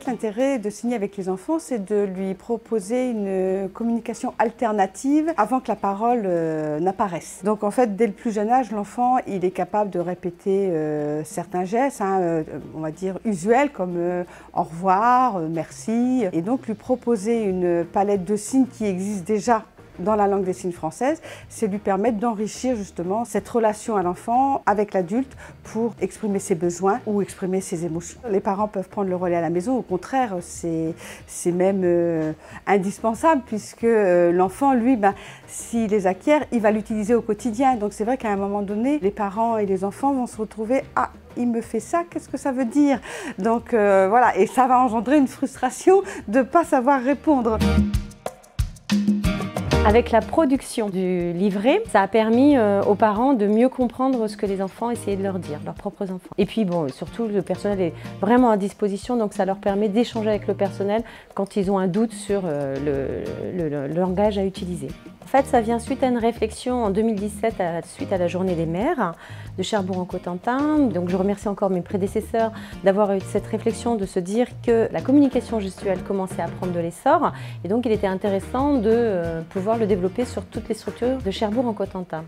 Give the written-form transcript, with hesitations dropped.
l'intérêt de signer avec les enfants, c'est de lui proposer une communication alternative avant que la parole n'apparaisse. Donc en fait, dès le plus jeune âge, l'enfant il est capable de répéter certains gestes, on va dire usuels, comme au revoir, merci, et donc lui proposer une palette de signes qui existe déjà dans la langue des signes française, c'est lui permettre d'enrichir justement cette relation à l'enfant avec l'adulte pour exprimer ses besoins ou exprimer ses émotions. Les parents peuvent prendre le relais à la maison, au contraire, c'est même indispensable puisque l'enfant, lui, s'il les acquiert, il va l'utiliser au quotidien. Donc c'est vrai qu'à un moment donné, les parents et les enfants vont se retrouver « Ah, il me fait ça, qu'est-ce que ça veut dire ?» Donc voilà, et ça va engendrer une frustration de ne pas savoir répondre. Avec la production du livret, ça a permis aux parents de mieux comprendre ce que les enfants essayaient de leur dire, leurs propres enfants. Et puis bon, surtout le personnel est vraiment à disposition, donc ça leur permet d'échanger avec le personnel quand ils ont un doute sur le langage à utiliser. En fait, ça vient suite à une réflexion en 2017, suite à la Journée des mères de Cherbourg-en-Cotentin. Donc je remercie encore mes prédécesseurs d'avoir eu cette réflexion, de se dire que la communication gestuelle commençait à prendre de l'essor. Et donc il était intéressant de pouvoir le développer sur toutes les structures de Cherbourg-en-Cotentin.